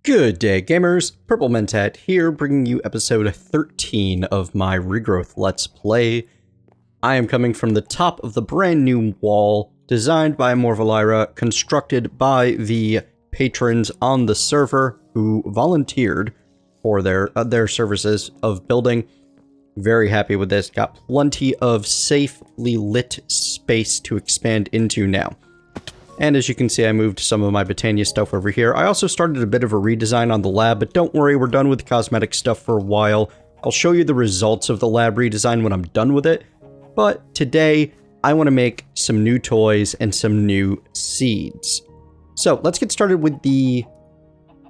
Good day, gamers. Purple Mentat here, bringing you episode 13 of my Regrowth Let's Play. I am coming from the top of the brand new wall, designed by Morvalira, constructed by the patrons on the server who volunteered for their services of building. Very happy with this. Got plenty of safely lit space to expand into now. And as you can see, I moved some of my Botania stuff over here. I also started a bit of a redesign on the lab, but don't worry, we're done with cosmetic stuff for a while. I'll show you the results of the lab redesign when I'm done with it. But today, I want to make some new toys and some new seeds. So let's get started with the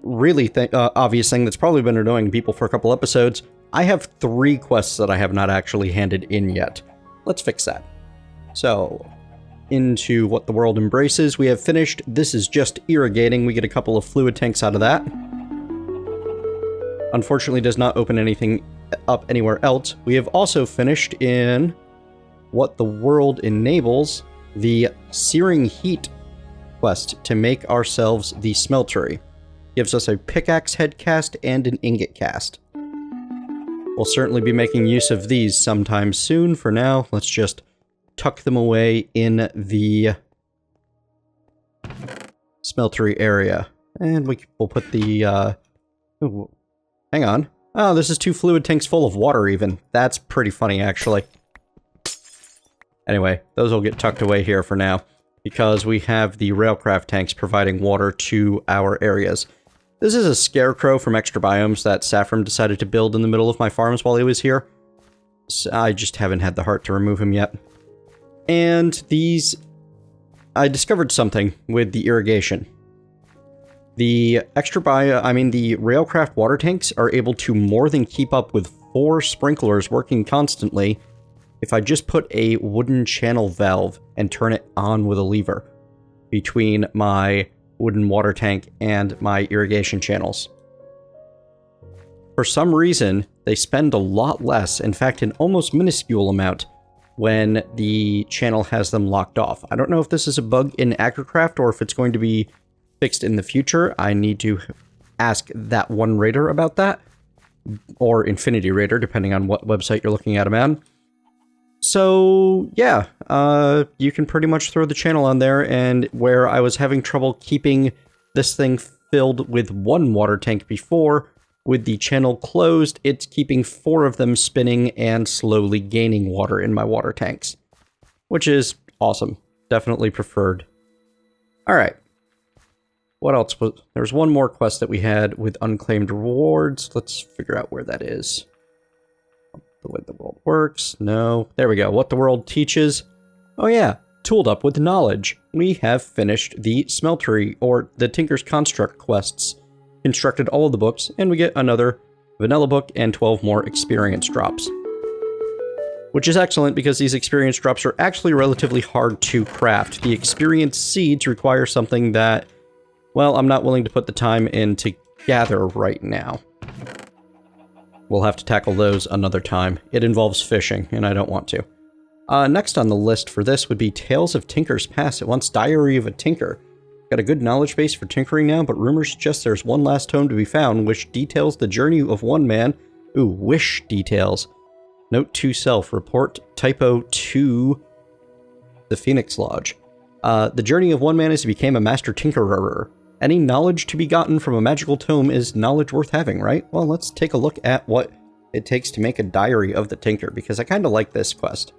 really obvious thing that's probably been annoying people for a couple episodes. I have 3 quests that I have not actually handed in yet. Let's fix that. So into what the world embraces. We have finished. This is just irrigating. We get a couple of fluid tanks out of that. Unfortunately, does not open anything up anywhere else. We have also finished in what the world enables, the Searing Heat quest to make ourselves the smeltery. Gives us a pickaxe head cast and an ingot cast. We'll certainly be making use of these sometime soon. For now, let's just tuck them away in the smeltery area. And we'll put the, ooh, hang on. Oh, this is 2 fluid tanks full of water even. That's pretty funny, actually. Anyway, those will get tucked away here for now, because we have the railcraft tanks providing water to our areas. This is a scarecrow from Extra Biomes that Saffron decided to build in the middle of my farms while he was here. So I just haven't had the heart to remove him yet. And these, I discovered something with the irrigation. The the railcraft water tanks are able to more than keep up with 4 sprinklers working constantly if I just put a wooden channel valve and turn it on with a lever between my wooden water tank and my irrigation channels. For some reason, they spend a lot less, in fact, an almost minuscule amount, when the channel has them locked off. I don't know if this is a bug in AgriCraft or if it's going to be fixed in the future. I need to ask that one raider about that, or InfinityRaider, depending on what website you're looking at them on. So, yeah, you can pretty much throw the channel on there, and where I was having trouble keeping this thing filled with 1 water tank before, with the channel closed, it's keeping 4 of them spinning and slowly gaining water in my water tanks. Which is awesome. Definitely preferred. Alright. What else? There's one more quest that we had with unclaimed rewards. Let's figure out where that is. The way the world works. No. There we go. What the world teaches. Oh yeah. Tooled up with knowledge. We have finished the smeltery, or the Tinker's Construct quests. Constructed all of the books, and we get another vanilla book and 12 more experience drops. Which is excellent, because these experience drops are actually relatively hard to craft. The experience seeds require something that, well, I'm not willing to put the time in to gather right now. We'll have to tackle those another time. It involves fishing, and I don't want to. Next on the list for this would be Tales of Tinker's Past. It wants Diary of a Tinker. Got a good knowledge base for tinkering now, but rumors suggest there's one last tome to be found, which details the journey of one man. Ooh, wish details. Note to self, report typo to the Phoenix Lodge. The journey of one man is he became a master tinkerer. Any knowledge to be gotten from a magical tome is knowledge worth having, right? Well, let's take a look at what it takes to make a diary of the tinker, because I kind of like this quest.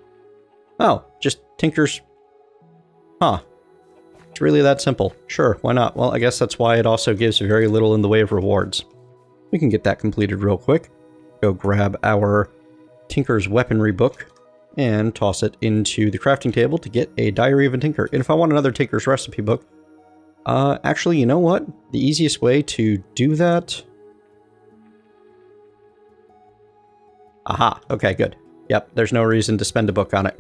Oh, just tinkers. Huh. It's really that simple. Sure, why not? Well, I guess that's why it also gives very little in the way of rewards. We can get that completed real quick. Go grab our Tinker's Weaponry book and toss it into the crafting table to get a Diary of a Tinker. And if I want another Tinker's Recipe book, actually, you know what? The easiest way to do that... Aha, okay, good. Yep, there's no reason to spend a book on it.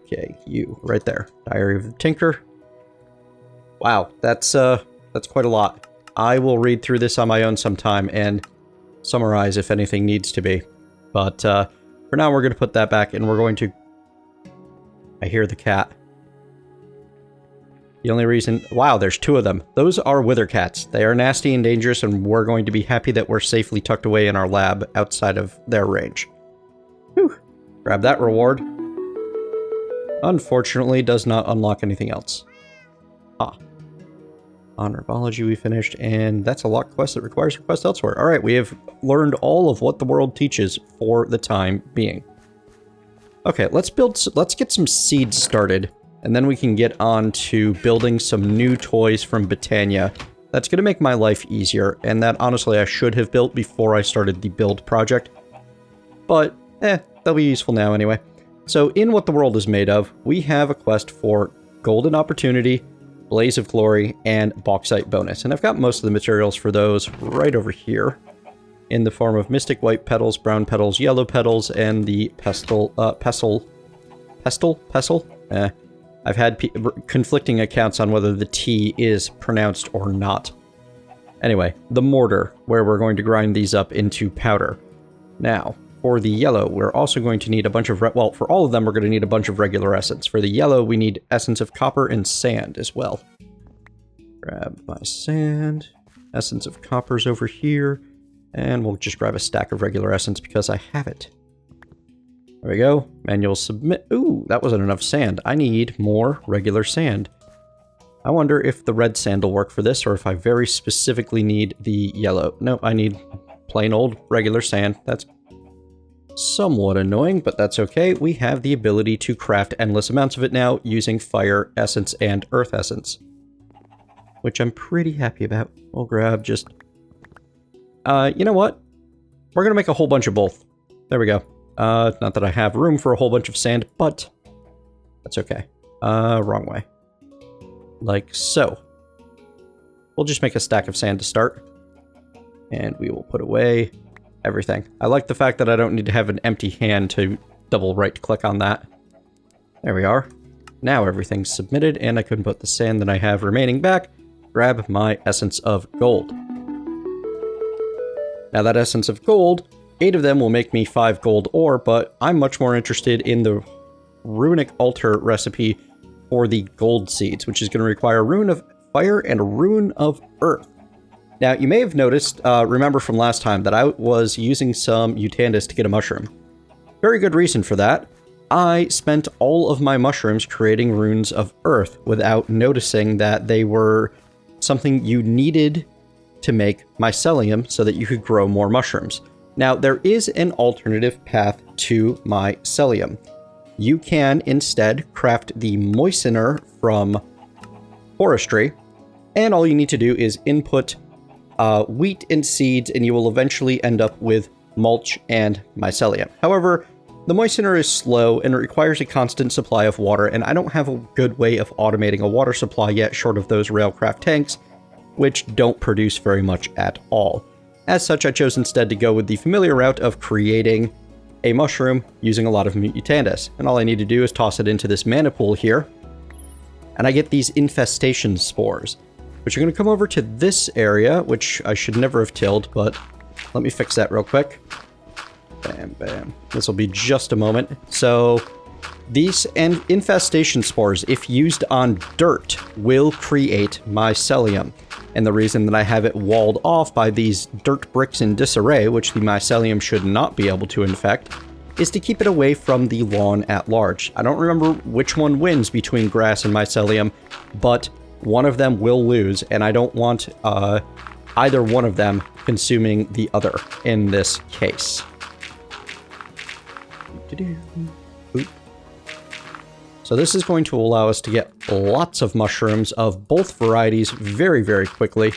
Okay, you, right there. Diary of the Tinker. Wow, that's quite a lot. I will read through this on my own sometime and summarize if anything needs to be. But, for now, we're going to put that back, and we're going to... I hear the cat. The only reason... Wow, there's 2 of them. Those are wither cats. They are nasty and dangerous, and we're going to be happy that we're safely tucked away in our lab outside of their range. Whew. Grab that reward. Unfortunately, does not unlock anything else. Ah. On herbology we finished, and that's a locked quest that requires a quest elsewhere. Alright, we have learned all of what the world teaches for the time being. Okay, let's get some seeds started. And then we can get on to building some new toys from Botania. That's going to make my life easier, and that honestly I should have built before I started the build project. But, they'll be useful now anyway. So in What the World is Made of, we have a quest for Golden Opportunity, Blaze of Glory, and Bauxite Bonus. And I've got most of the materials for those right over here, in the form of Mystic White Petals, Brown Petals, Yellow Petals, and the Pestle? I've had conflicting accounts on whether the T is pronounced or not. Anyway, the mortar, where we're going to grind these up into powder. Now, for the yellow, we're also going to need a bunch of... Well, for all of them, we're going to need a bunch of regular essence. For the yellow, we need essence of copper and sand as well. Grab my sand. Essence of copper's over here. And we'll just grab a stack of regular essence because I have it. There we go. Manual submit. Ooh, that wasn't enough sand. I need more regular sand. I wonder if the red sand will work for this, or if I very specifically need the yellow. Nope, I need plain old regular sand. That's somewhat annoying, but that's okay. We have the ability to craft endless amounts of it now using fire essence and earth essence, which I'm pretty happy about. We'll grab just... you know what? We're going to make a whole bunch of both. There we go. Not that I have room for a whole bunch of sand, but that's okay. Wrong way. Like so. We'll just make a stack of sand to start. And we will put away everything. I like the fact that I don't need to have an empty hand to double right click on that. There we are. Now everything's submitted, and I can put the sand that I have remaining back. Grab my essence of gold. Now that essence of gold, 8 of them will make me 5 gold ore, but I'm much more interested in the runic altar recipe for the gold seeds, which is going to require a rune of fire and a rune of earth. Now, you may have noticed, remember from last time, that I was using some mutandis to get a mushroom. Very good reason for that. I spent all of my mushrooms creating runes of earth without noticing that they were something you needed to make mycelium so that you could grow more mushrooms. Now, there is an alternative path to mycelium. You can instead craft the moistener from forestry, and all you need to do is input wheat and seeds, and you will eventually end up with mulch and mycelium. However, the moistener is slow and it requires a constant supply of water, and I don't have a good way of automating a water supply yet, short of those railcraft tanks, which don't produce very much at all. As such, I chose instead to go with the familiar route of creating a mushroom using a lot of mutandis. And all I need to do is toss it into this mana pool here, and I get these infestation spores, which are going to come over to this area, which I should never have tilled, but let me fix that real quick. Bam, bam. This will be just a moment. So these infestation spores, if used on dirt, will create mycelium. And the reason that I have it walled off by these dirt bricks in disarray, which the mycelium should not be able to infect, is to keep it away from the lawn at large. I don't remember which one wins between grass and mycelium, but one of them will lose, and I don't want either one of them consuming the other in this case. Oop. So this is going to allow us to get lots of mushrooms of both varieties very, very quickly,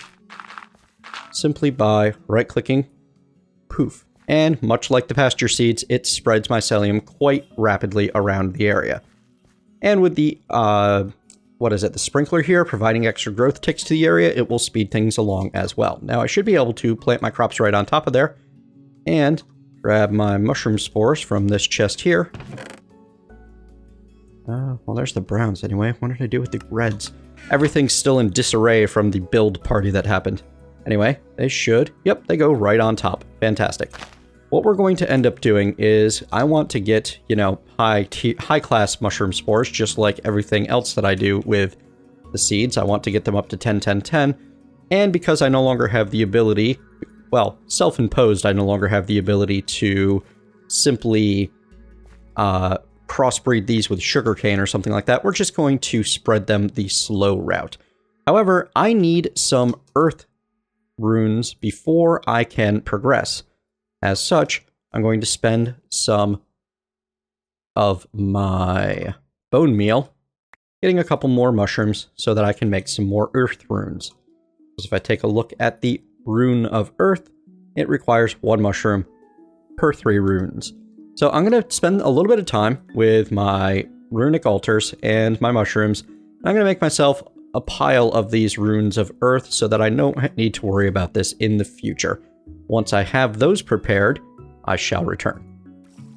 simply by right-clicking, poof. And much like the pasture seeds, it spreads mycelium quite rapidly around the area. And with the, the sprinkler here, providing extra growth ticks to the area, it will speed things along as well. Now, I should be able to plant my crops right on top of there, and grab my mushroom spores from this chest here. Well, there's the browns anyway. What did I do with the reds? Everything's still in disarray from the build party that happened. Anyway, they should. Yep, they go right on top. Fantastic. What we're going to end up doing is I want to get, high-class mushroom spores, just like everything else that I do with the seeds. I want to get them up to 10, 10, 10. And because I no longer have the ability, well, self-imposed, I no longer have the ability to simply crossbreed these with sugarcane or something like that. We're just going to spread them the slow route. However, I need some earth runes before I can progress. As such, I'm going to spend some of my bone meal getting a couple more mushrooms so that I can make some more earth runes. Because if I take a look at the rune of earth, it requires 1 mushroom per 3 runes. So I'm going to spend a little bit of time with my runic altars and my mushrooms. I'm going to make myself a pile of these runes of earth so that I don't need to worry about this in the future. Once I have those prepared, I shall return.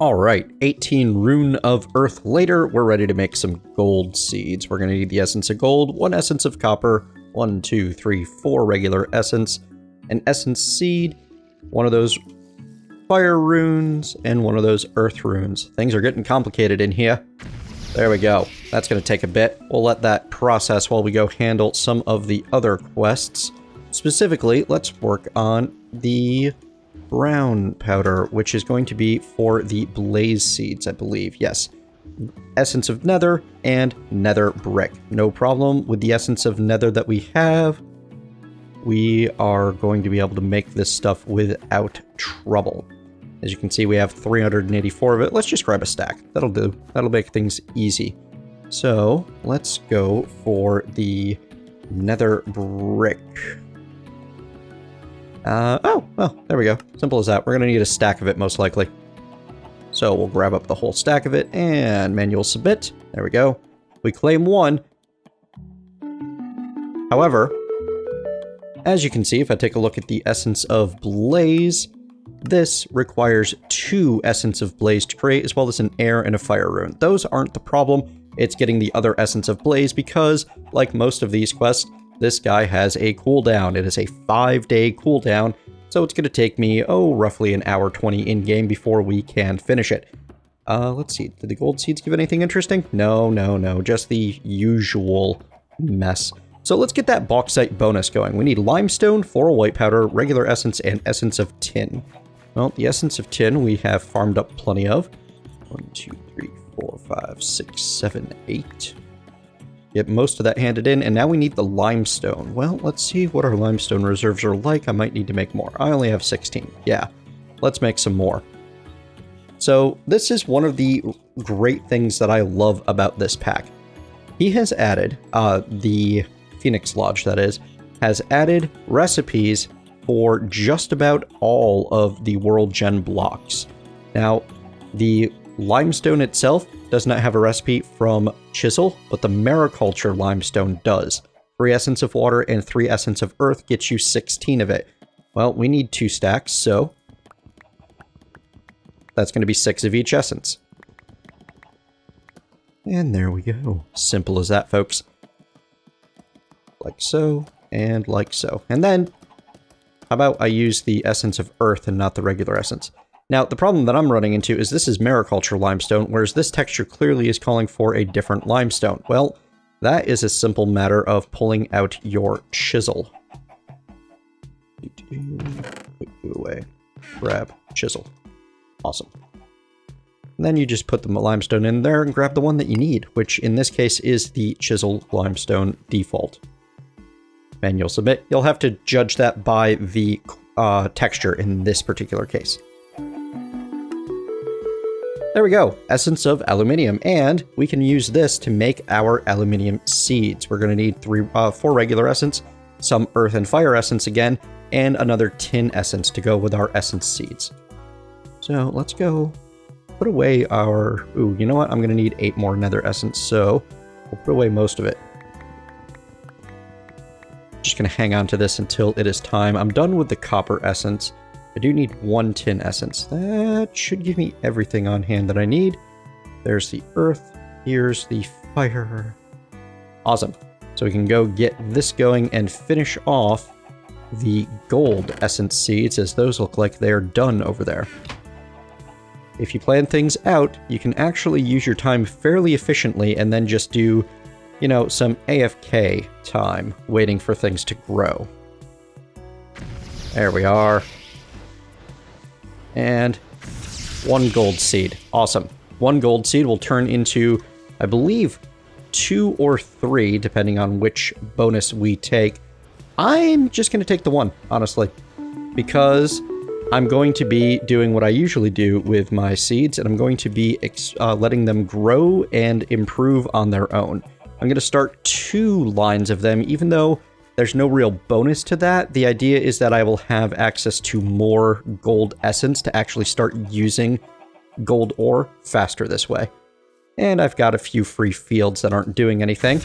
Alright, 18 rune of earth later, we're ready to make some gold seeds. We're going to need the essence of gold, 1 essence of copper, 1, 2, 3, 4 regular essence, an essence seed, 1 of those fire runes, and 1 of those earth runes. Things are getting complicated in here. There we go. That's going to take a bit. We'll let that process while we go handle some of the other quests. Specifically, let's work on the brown powder, which is going to be for the blaze seeds, I believe. Yes. Essence of nether and nether brick. No problem with the essence of nether that we have. We are going to be able to make this stuff without trouble. As you can see, we have 384 of it. Let's just grab a stack. That'll do. That'll make things easy. So let's go for the nether brick. Oh, well, there we go. Simple as that. We're going to need a stack of it, most likely. So we'll grab up the whole stack of it and manual submit. There we go. We claim 1. However, as you can see, if I take a look at the essence of blaze, this requires 2 essence of blaze to create, as well as an air and a fire rune. Those aren't the problem. It's getting the other essence of blaze because, like most of these quests, this guy has a cooldown. It is a 5-day cooldown, so it's going to take me, roughly an hour 20 in-game before we can finish it. Let's see. Did the gold seeds give anything interesting? No. Just the usual mess. So let's get that bauxite bonus going. We need limestone, floral white powder, regular essence, and essence of tin. Well, the essence of tin we have farmed up plenty of. 1, 2, 3, 4, 5, 6, 7, 8. Get most of that handed in, and now we need the limestone. Well, let's see what our limestone reserves are like. I might need to make more. I only have 16. Yeah, let's make some more. So this is one of the great things that I love about this pack. He has added, the Phoenix Lodge, that is, has added recipes for just about all of the World Gen blocks. Now, the limestone itself does not have a recipe from Chisel, but the mariculture limestone does. 3 essence of water and 3 essence of earth gets you 16 of it. Well, we need 2 stacks, so that's going to be 6 of each essence. And there we go. Simple as that, folks. Like so, and like so. And then, how about I use the essence of earth and not the regular essence? Now, the problem that I'm running into is this is mariculture limestone, whereas this texture clearly is calling for a different limestone. Well, that is a simple matter of pulling out your chisel. Put you away. Grab chisel. Awesome. And then you just put the limestone in there and grab the one that you need, which in this case is the chisel limestone default. Manual submit. You'll have to judge that by the texture in this particular case. There we go, essence of aluminium, and we can use this to make our aluminium seeds. We're going to need 4 regular essence, some earth and fire essence again, and another tin essence to go with our essence seeds. So let's go put away our... Ooh, you know what? I'm going to need 8 more nether essence, so we'll put away most of it. Just going to hang on to this until it is time. I'm done with the copper essence. I do need 1 tin essence. That should give me everything on hand that I need. There's the earth. Here's the fire. Awesome. So we can go get this going and finish off the gold essence seeds, as those look like they're done over there. If you plan things out, you can actually use your time fairly efficiently and then just do you know, some AFK time waiting for things to grow. There we are. And 1 gold seed. Awesome. 1 gold seed will turn into, I believe, 2 or 3, depending on which bonus we take. I'm just going to take the 1, honestly, because I'm going to be doing what I usually do with my seeds, and I'm going to be letting them grow and improve on their own. I'm going to start 2 lines of them, even though there's no real bonus to that. The idea is that I will have access to more gold essence to actually start using gold ore faster this way. And I've got a few free fields that aren't doing anything.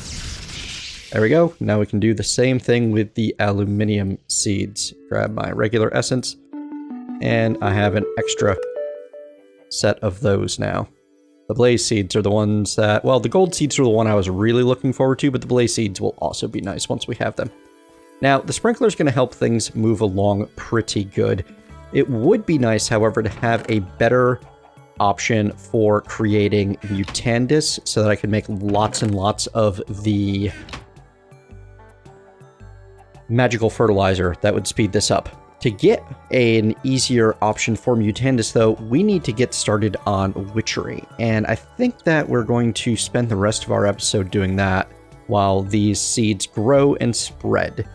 There we go. Now we can do the same thing with the aluminium seeds. Grab my regular essence, and I have an extra set of those now. The blaze seeds are the ones that, well, the gold seeds are the one I was really looking forward to, but the blaze seeds will also be nice once we have them. Now, the sprinkler is going to help things move along pretty good. It would be nice, however, to have a better option for creating mutandis so that I can make lots and lots of the magical fertilizer that would speed this up. To get an easier option for mutandis, though, we need to get started on witchery, and I think that we're going to spend the rest of our episode doing that while these seeds grow and spread.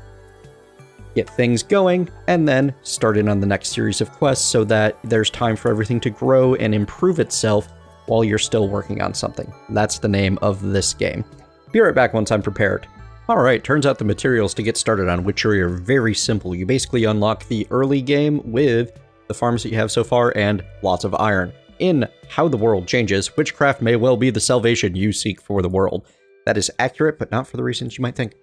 Get things going, and then start in on the next series of quests so that there's time for everything to grow and improve itself while you're still working on something. That's the name of this game. Be right back once I'm prepared. Alright, turns out the materials to get started on witchery are very simple. You basically unlock the early game with the farms that you have so far and lots of iron. In How the World Changes, witchcraft may well be the salvation you seek for the world. That is accurate, but not for the reasons you might think.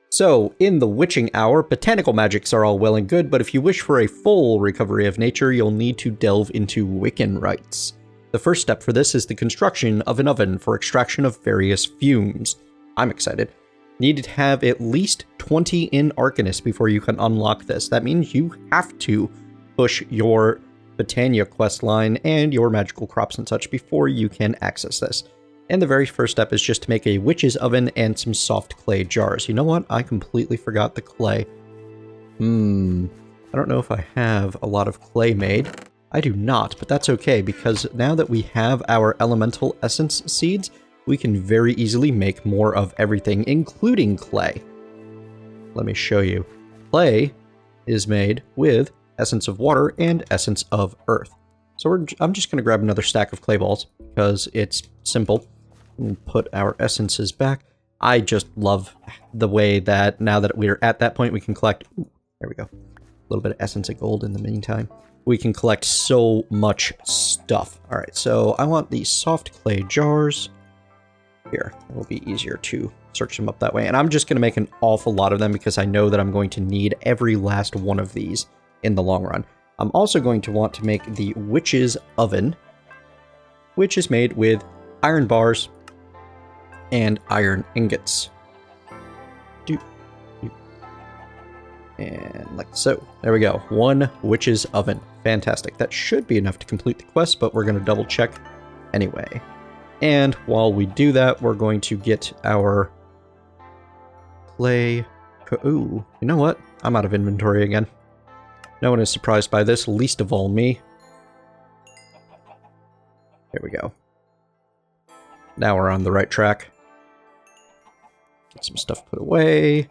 So, in the witching hour, botanical magics are all well and good, but if you wish for a full recovery of nature, you'll need to delve into Wiccan rites. The first step for this is the construction of an oven for extraction of various fumes. I'm excited. Need to have at least 20 in Arcanist before you can unlock this. That means you have to push your Botania questline and your magical crops and such before you can access this. And the very first step is just to make a witch's oven and some soft clay jars. You know what? I completely forgot the clay. I don't know if I have a lot of clay made. I do not, but that's okay, because now that we have our elemental essence seeds, we can very easily make more of everything, including clay. Let me show you. Clay is made with essence of water and essence of earth. So I'm just going to grab another stack of clay balls, because it's simple. And put our essences back. I just love the way that now that we're at that point, we can collect... Ooh, there we go. A little bit of essence of gold in the meantime. We can collect so much stuff. Alright, so I want these soft clay jars. Here, it'll be easier to search them up that way. And I'm just going to make an awful lot of them because I know that I'm going to need every last one of these in the long run. I'm also going to want to make the witch's oven, which is made with iron bars and iron ingots. And like so. There we go. 1 witch's oven. Fantastic. That should be enough to complete the quest, but we're going to double check anyway. And while we do that, we're going to get our clay. Ooh, you know what? I'm out of inventory again. No one is surprised by this, least of all me. There we go. Now we're on the right track. Get some stuff put away.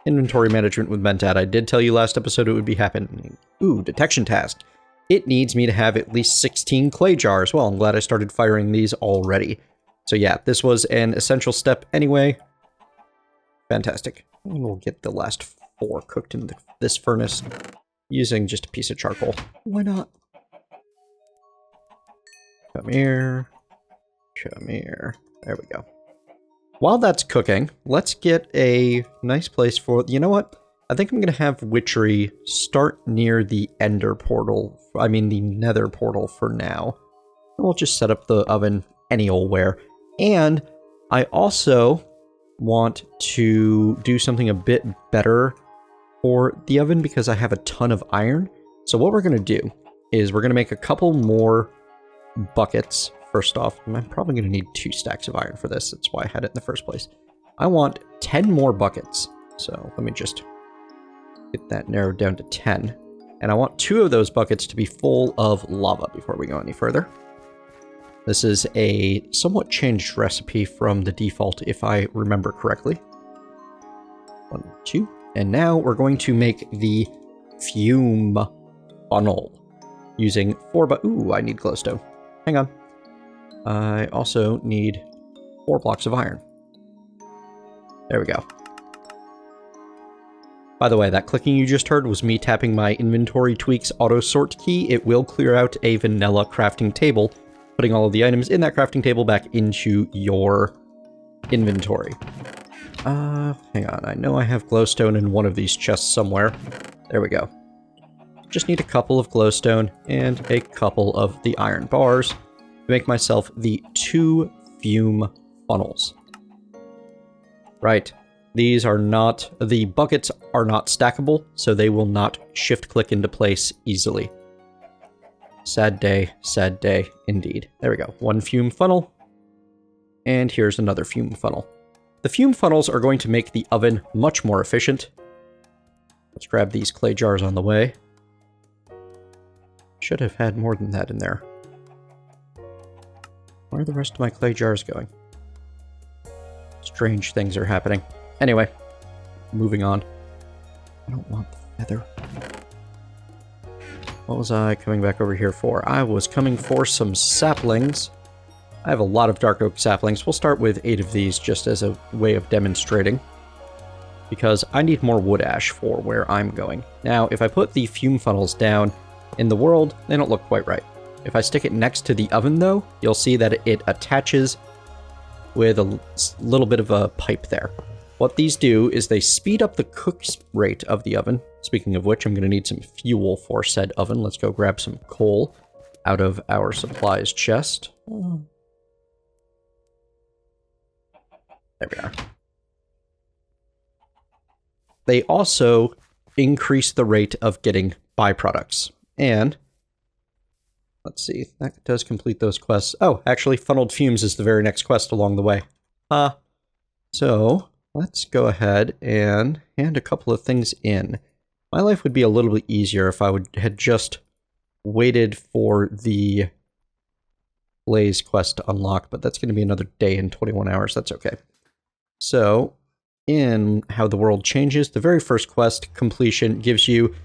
Inventory management with Mentat. I did tell you last episode it would be happening. Ooh, detection task. It needs me to have at least 16 clay jars. Well, I'm glad I started firing these already. So yeah, this was an essential step anyway. Fantastic. And we'll get the last 4 cooked in this furnace using just a piece of charcoal. Why not? Come here. Come here. There we go. While that's cooking, let's get a nice place for... You know what? I think I'm going to have witchery start near the ender portal. I mean, the nether portal for now. And we'll just set up the oven any old where. And I also want to do something a bit better for the oven because I have a ton of iron. So what we're going to do is we're going to make a couple more buckets first off, I'm probably going to need 2 stacks of iron for this. That's why I had it in the first place. I want 10 more buckets. So let me just get that narrowed down to 10. And I want 2 of those buckets to be full of lava before we go any further. This is a somewhat changed recipe from the default, if I remember correctly. 1, 2. And now we're going to make the fume funnel using 4 Ooh, I need glowstone. Hang on. I also need 4 blocks of iron. There we go. By the way, that clicking you just heard was me tapping my inventory tweaks auto sort key. It will clear out a vanilla crafting table, putting all of the items in that crafting table back into your inventory. Hang on. I know I have glowstone in one of these chests somewhere. There we go. Just need a couple of glowstone and a couple of the iron bars to make myself the 2 fume funnels. Right. These are not, the buckets are not stackable, so they will not shift click into place easily. Sad day indeed. There we go. 1 fume funnel. And here's another fume funnel. The fume funnels are going to make the oven much more efficient. Let's grab these clay jars on the way. Should have had more than that in there. Where are the rest of my clay jars going? Strange things are happening. Anyway, moving on. I don't want the feather. What was I coming back over here for? I was coming for some saplings. I have a lot of dark oak saplings. We'll start with 8 of these just as a way of demonstrating, because I need more wood ash for where I'm going. Now, if I put the fume funnels down in the world, they don't look quite right. If I stick it next to the oven, though, you'll see that it attaches with a little bit of a pipe there. What these do is they speed up the cook rate of the oven. Speaking of which, I'm going to need some fuel for said oven. Let's go grab some coal out of our supplies chest. There we are. They also increase the rate of getting byproducts. And let's see, that does complete those quests. Oh, actually, funneled fumes is the very next quest along the way. So let's go ahead and hand a couple of things in. My life would be a little bit easier if I had just waited for the Blaze quest to unlock, but that's going to be another day and 21 hours. That's okay. So, in how the world changes, the very first quest completion gives you,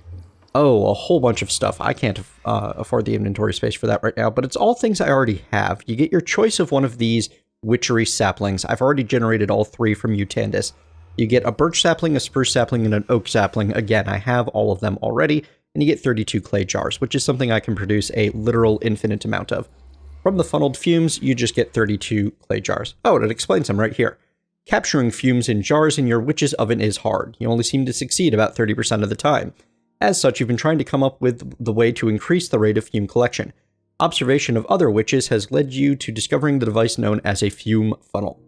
a whole bunch of stuff. I can't afford the inventory space for that right now, but it's all things I already have. You get your choice of one of these witchery saplings. I've already generated all 3 from mutandis. You get a birch sapling, a spruce sapling, and an oak sapling. Again, I have all of them already, and you get 32 clay jars, which is something I can produce a literal infinite amount of. From the funneled fumes, you just get 32 clay jars. Oh, and it explains them right here. Capturing fumes in jars in your witch's oven is hard. You only seem to succeed about 30% of the time. As such, you've been trying to come up with the way to increase the rate of fume collection. Observation of other witches has led you to discovering the device known as a fume funnel.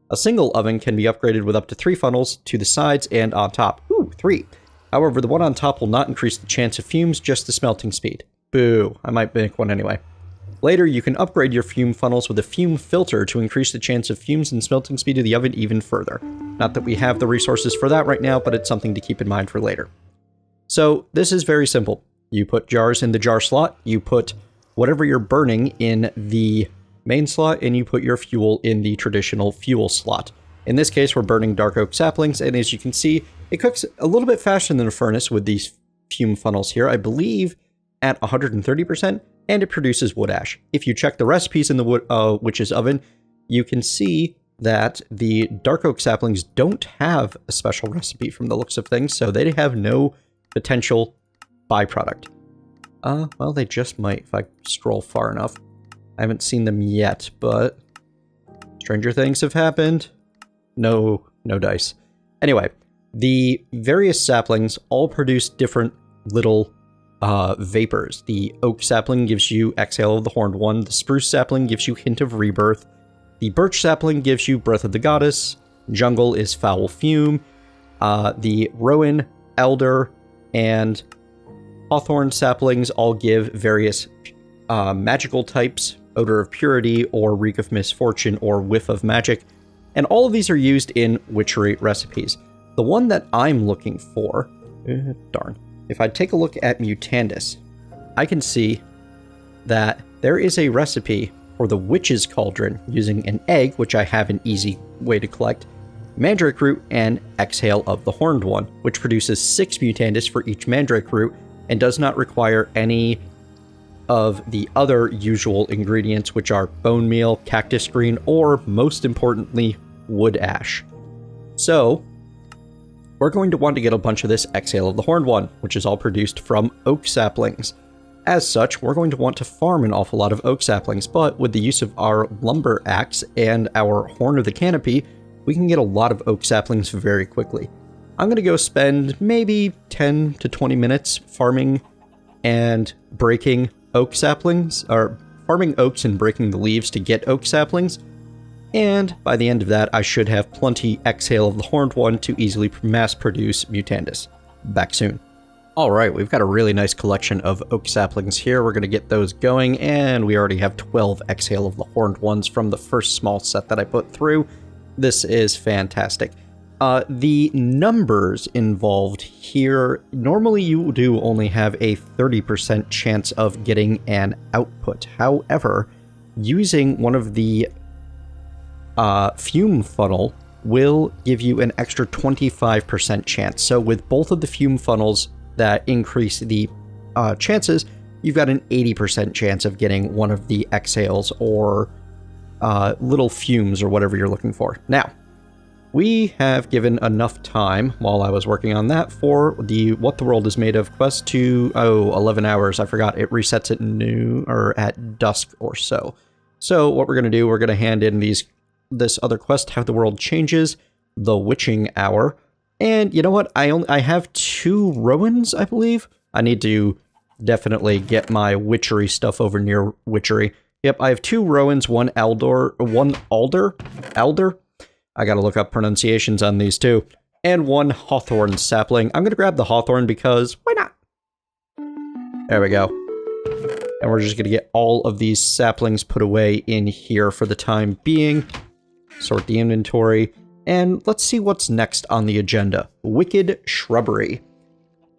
A single oven can be upgraded with up to 3 funnels to the sides and on top. Ooh, 3. However, the one on top will not increase the chance of fumes, just the smelting speed. Boo, I might make one anyway. Later, you can upgrade your fume funnels with a fume filter to increase the chance of fumes and smelting speed of the oven even further. Not that we have the resources for that right now, but it's something to keep in mind for later. So, this is very simple. You put jars in the jar slot, you put whatever you're burning in the main slot, and you put your fuel in the traditional fuel slot. In this case, we're burning dark oak saplings, and as you can see, it cooks a little bit faster than a furnace with these fume funnels here, I believe at 130%, and it produces wood ash. If you check the recipes in the witch's oven, you can see that the dark oak saplings don't have a special recipe from the looks of things, so they have no potential byproduct. Well, they just might if I scroll far enough. I haven't seen them yet, but stranger things have happened. No dice. Anyway, the various saplings all produce different little vapors. The oak sapling gives you Exhale of the Horned One. The spruce sapling gives you Hint of Rebirth. The birch sapling gives you Breath of the Goddess. Jungle is Foul Fume. The rowan, elder, and hawthorn saplings all give various magical types, Odor of Purity, or Reek of Misfortune, or Whiff of Magic. And all of these are used in witchery recipes. The one that I'm looking for... darn. If I take a look at Mutandis, I can see that there is a recipe for the Witch's Cauldron using an egg, which I have an easy way to collect, Mandrake Root, and Exhale of the Horned One, which produces 6 Mutandis for each Mandrake Root and does not require any of the other usual ingredients, which are bone meal, cactus green, or, most importantly, wood ash. So, we're going to want to get a bunch of this Exhale of the Horned One, which is all produced from oak saplings. As such, we're going to want to farm an awful lot of oak saplings, but with the use of our lumber axe and our Horn of the Canopy, we can get a lot of oak saplings very quickly. I'm going to go spend maybe 10 to 20 minutes farming and breaking oak saplings, or farming oaks and breaking the leaves to get oak saplings, and by the end of that I should have plenty Exhale of the Horned One to easily mass produce Mutandis. Back soon. Alright, we've got a really nice collection of oak saplings here. We're going to get those going, and we already have 12 Exhale of the Horned Ones from the first small set that I put through. This is fantastic. The numbers involved here, normally you do only have a 30% chance of getting an output. However, using one of the fume funnel will give you an extra 25% chance. So with both of the fume funnels that increase the chances, you've got an 80% chance of getting one of the exhales or little fumes or whatever you're looking for. Now, we have given enough time while I was working on that for the What the World is Made of quest to, 11 hours. I forgot it resets at noon or at dusk or so. So what we're going to do, we're going to hand in this other quest, How the World Changes, the Witching Hour. And you know what? I have 2 Rowans, I believe. I need to definitely get my witchery stuff over near witchery. Yep, I have 2 Rowans, 1 Alder. I gotta look up pronunciations on these too. And 1 Hawthorn sapling. I'm gonna grab the Hawthorn because why not? There we go. And we're just gonna get all of these saplings put away in here for the time being. Sort the inventory. And let's see what's next on the agenda. Wicked Shrubbery.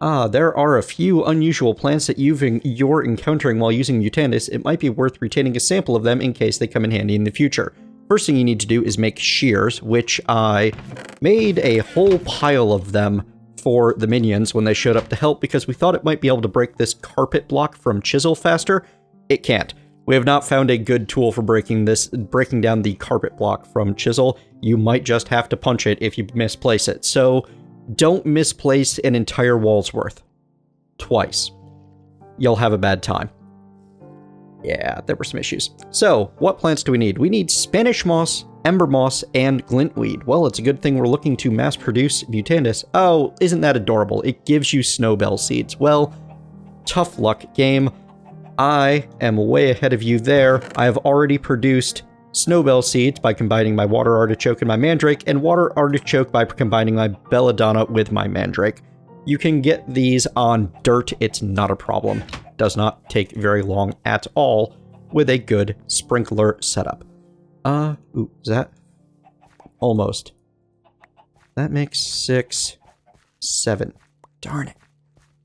There are a few unusual plants that you're encountering while using Mutandis. It might be worth retaining a sample of them in case they come in handy in the future. First thing you need to do is make shears, which I made a whole pile of them for the minions when they showed up to help because we thought it might be able to break this carpet block from Chisel faster. It can't. We have not found a good tool for breaking down the carpet block from Chisel. You might just have to punch it if you misplace it. So don't misplace an entire wall's worth. Twice. You'll have a bad time. Yeah, there were some issues. So, what plants do we need? We need Spanish moss, ember moss, and glintweed. Well, it's a good thing we're looking to mass produce Mutandis. Oh, isn't that adorable? It gives you snowbell seeds. Well, tough luck, game. I am way ahead of you there. I have already produced snowbell seeds by combining my water artichoke and my mandrake, and water artichoke by combining my belladonna with my mandrake. You can get these on dirt, it's not a problem. Does not take very long at all with a good sprinkler setup. Ooh, is that? Almost. That makes 6, 7. Darn it.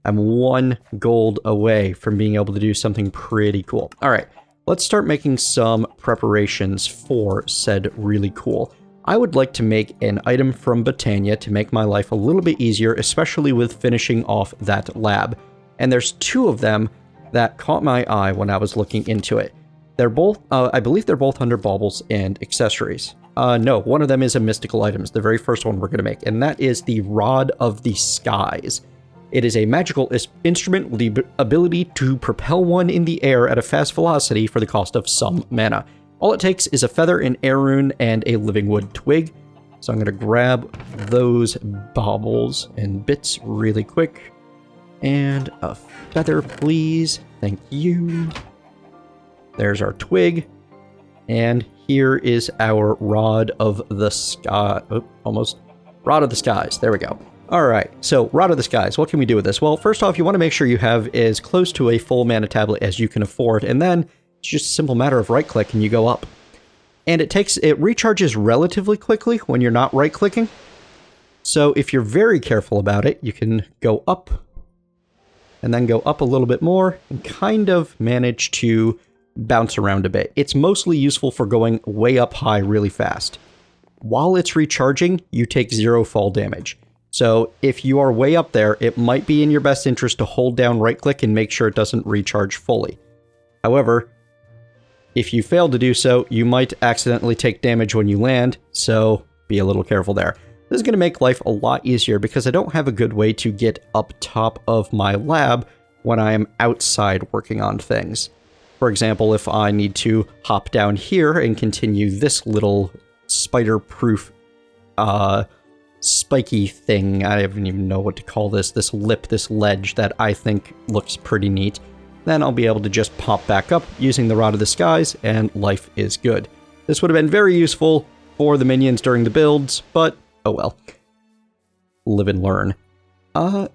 I'm 1 gold away from being able to do something pretty cool. All right, let's start making some preparations for said really cool. I would like to make an item from Botania to make my life a little bit easier, especially with finishing off that lab. And there's 2 of them that caught my eye when I was looking into it. They're both, I believe they're both under Baubles and accessories. No, one of them is a mystical item. It's the very first one we're going to make, and that is the Rod of the Skies. It is a magical instrument with the ability to propel one in the air at a fast velocity for the cost of some mana. All it takes is a feather, an air rune, and a living wood twig. So I'm going to grab those baubles and bits really quick. And a feather, please. Thank you. There's our twig. And here is our Rod of the Sky. Oh, almost. Rod of the Skies. There we go. Alright, so Rod of the Skies, what can we do with this? Well, first off, you want to make sure you have as close to a full mana tablet as you can afford, and then It's just a simple matter of right-click and you go up. And it recharges relatively quickly when you're not right-clicking. So if you're very careful about it, you can go up and then go up a little bit more and kind of manage to bounce around a bit. It's mostly useful for going way up high really fast. While it's recharging, you take 0 fall damage. So if you are way up there, it might be in your best interest to hold down right-click and make sure it doesn't recharge fully. However, if you fail to do so, you might accidentally take damage when you land, so be a little careful there. This is going to make life a lot easier because I don't have a good way to get up top of my lab when I am outside working on things. For example, if I need to hop down here and continue this little spider-proof spiky thing, I don't even know what to call this lip, this ledge that I think looks pretty neat, then I'll be able to just pop back up using the Rod of the Skies, and life is good. This would have been very useful for the minions during the builds, but oh well. Live and learn.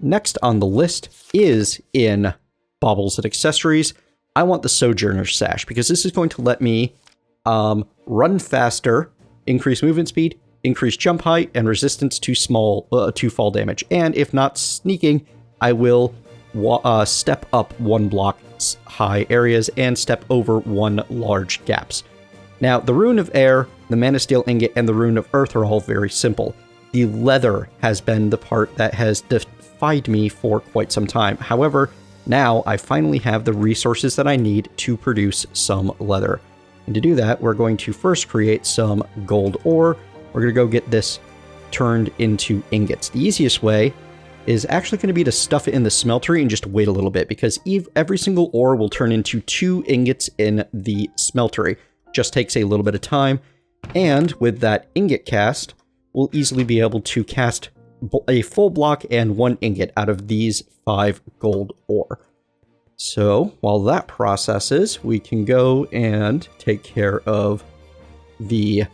Next on the list is in Baubles and Accessories. I want the Sojourner Sash, because this is going to let me run faster, increase movement speed, increase jump height, and resistance to fall damage. And if not sneaking, I will step up 1 block high areas and step over 1 large gaps. Now, the Rune of Air, the Mana Steel Ingot, and the Rune of Earth are all very simple. The leather has been the part that has defied me for quite some time. However, now I finally have the resources that I need to produce some leather. And to do that, we're going to first create some gold ore. We're going to go get this turned into ingots. The easiest way is actually going to be to stuff it in the smeltery and just wait a little bit, because every single ore will turn into 2 ingots in the smeltery. Just takes a little bit of time, and with that ingot cast, we'll easily be able to cast a full block and 1 ingot out of these 5 gold ore. So while that processes, we can go and take care of the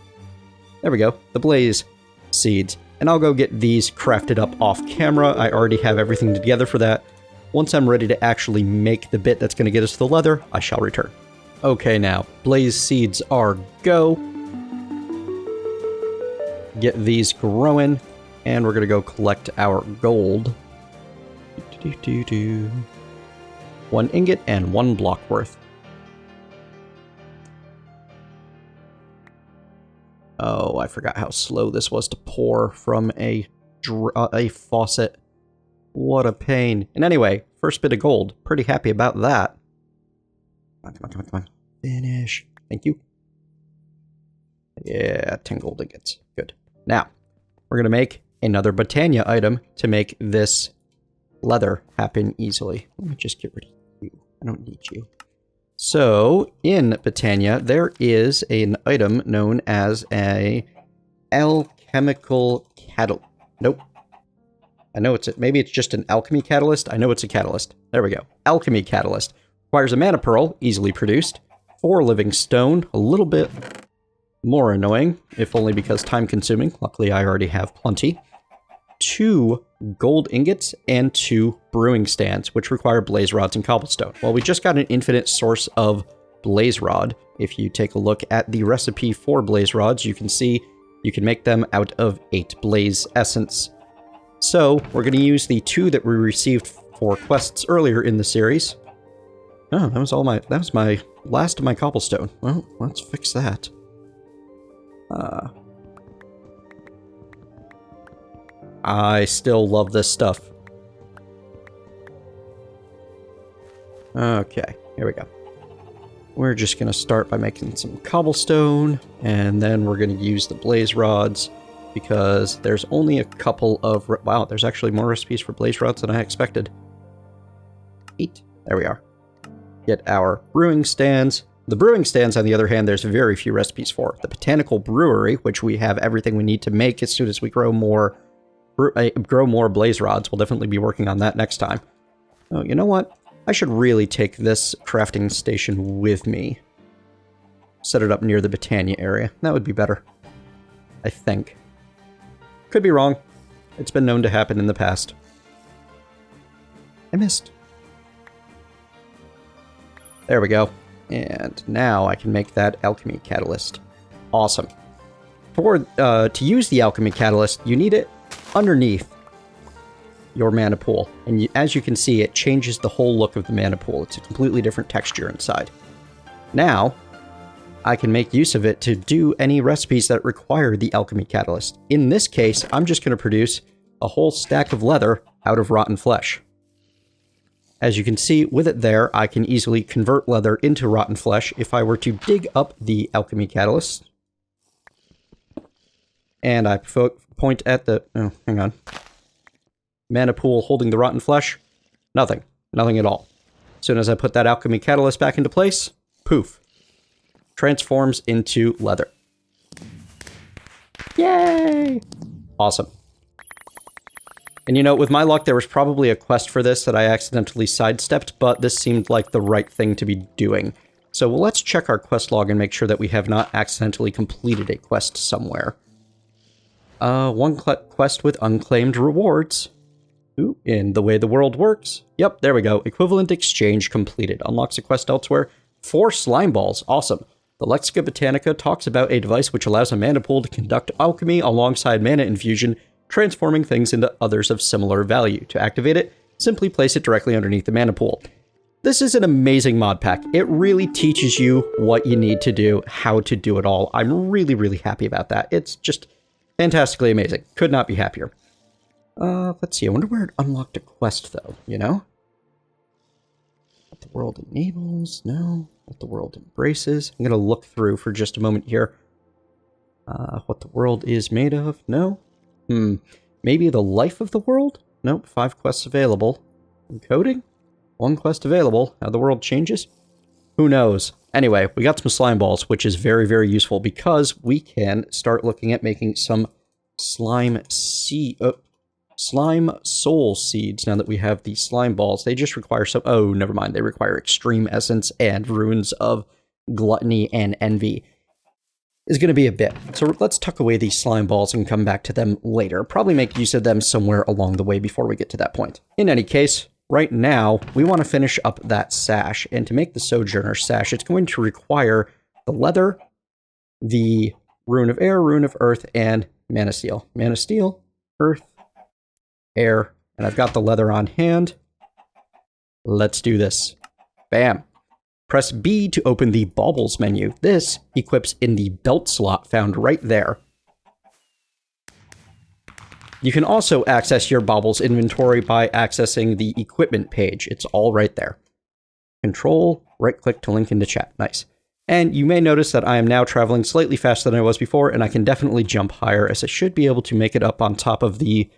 blaze seeds. And I'll go get these crafted up off camera. I already have everything together for that. Once I'm ready to actually make the bit that's going to get us the leather, I shall return. Okay, now, blaze seeds are go. Get these growing, and we're going to go collect our gold. 1 ingot and 1 block worth. Oh, I forgot how slow this was to pour from a faucet. What a pain. And anyway, first bit of gold. Pretty happy about that. Come on. Finish. Thank you. Yeah, 10 gold ingots. Good. Now, we're going to make another Botania item to make this leather happen easily. Let me just get rid of you. I don't need you. So, in Botania, there is an item known as a alchemical catalyst. Nope. I know maybe it's just an alchemy catalyst. I know it's a catalyst. There we go. Alchemy catalyst. Requires a mana pearl, easily produced. 4 living stone, a little bit more annoying, if only because time consuming. Luckily, I already have plenty. 2 gold ingots and 2 brewing stands, which require blaze rods and cobblestone. Well, we just got an infinite source of blaze rod. If you take a look at the recipe for blaze rods, you can see you can make them out of 8 blaze essence. So we're going to use the 2 that we received for quests earlier in the series. Oh, that was my last of my cobblestone. Well, let's fix that. I still love this stuff. Okay, here we go. We're just going to start by making some cobblestone, and then we're going to use the blaze rods, because there's only a couple of... Wow, there's actually more recipes for blaze rods than I expected. 8. There we are. Get our brewing stands. The brewing stands, on the other hand, there's very few recipes for. The botanical brewery, which we have everything we need to make as soon as we grow more blaze rods. We'll definitely be working on that next time. Oh, you know what? I should really take this crafting station with me. Set it up near the Botania area. That would be better. I think. Could be wrong. It's been known to happen in the past. I missed. There we go. And now I can make that alchemy catalyst. Awesome. To use the alchemy catalyst, you need it underneath your mana pool. And as you can see, it changes the whole look of the mana pool. It's a completely different texture inside. Now, I can make use of it to do any recipes that require the alchemy catalyst. In this case, I'm just going to produce a whole stack of leather out of rotten flesh. As you can see, with it there, I can easily convert leather into rotten flesh if I were to dig up the alchemy catalyst. And I point at the... oh, hang on. Mana pool holding the rotten flesh. Nothing. Nothing at all. As soon as I put that alchemy catalyst back into place, poof. Transforms into leather. Yay! Awesome. And you know, with my luck, there was probably a quest for this that I accidentally sidestepped, but this seemed like the right thing to be doing. So let's check our quest log and make sure that we have not accidentally completed a quest somewhere. One quest with unclaimed rewards. Ooh, in the way the world works. Yep, there we go. Equivalent exchange completed. Unlocks a quest elsewhere. 4 slime balls. Awesome. The Lexica Botanica talks about a device which allows a mana pool to conduct alchemy alongside mana infusion, transforming things into others of similar value. To activate it, simply place it directly underneath the mana pool. This is an amazing mod pack. It really teaches you what you need to do, how to do it all. I'm really, really happy about that. It's just fantastically amazing. Could not be happier. Let's see. I wonder where it unlocked a quest, though, you know? What the world enables? No. What the world embraces? I'm going to look through for just a moment here. What the world is made of? No. Maybe the life of the world? Nope, 5 quests available. Encoding? 1 quest available. How the world changes? Who knows? Anyway, we got some slime balls, which is very, very useful because we can start looking at making some slime soul seeds now that we have the slime balls. They just require some... oh, never mind. They require extreme essence and runes of gluttony and envy. Is going to be a bit. So let's tuck away these slime balls and come back to them later. Probably make use of them somewhere along the way before we get to that point. In any case, right now, we want to finish up that sash. And to make the Sojourner sash, it's going to require the leather, the rune of air, rune of earth, and mana steel. Mana steel, earth, air, and I've got the leather on hand. Let's do this. Bam. Press B to open the Baubles menu. This equips in the belt slot found right there. You can also access your Baubles inventory by accessing the equipment page. It's all right there. Control, right-click to link into chat. Nice. And you may notice that I am now traveling slightly faster than I was before, and I can definitely jump higher, as I should be able to make it up on top of the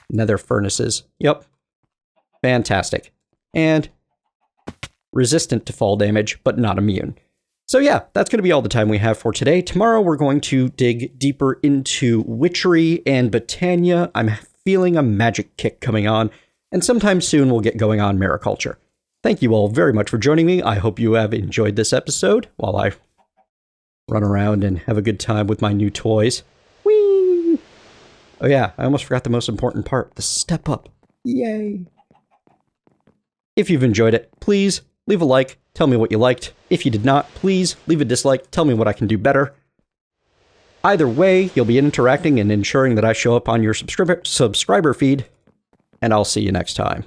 nether furnaces. Yep. Fantastic. And resistant to fall damage, but not immune. So yeah, that's going to be all the time we have for today. Tomorrow we're going to dig deeper into witchery and Botania. I'm feeling a magic kick coming on, and sometime soon we'll get going on mariculture. Thank you all very much for joining me. I hope you have enjoyed this episode while I run around and have a good time with my new toys. Whee! Oh yeah, I almost forgot the most important part, the step up. Yay! If you've enjoyed it, please leave a like, tell me what you liked. If you did not, please leave a dislike, tell me what I can do better. Either way, you'll be interacting and ensuring that I show up on your subscriber feed, and I'll see you next time.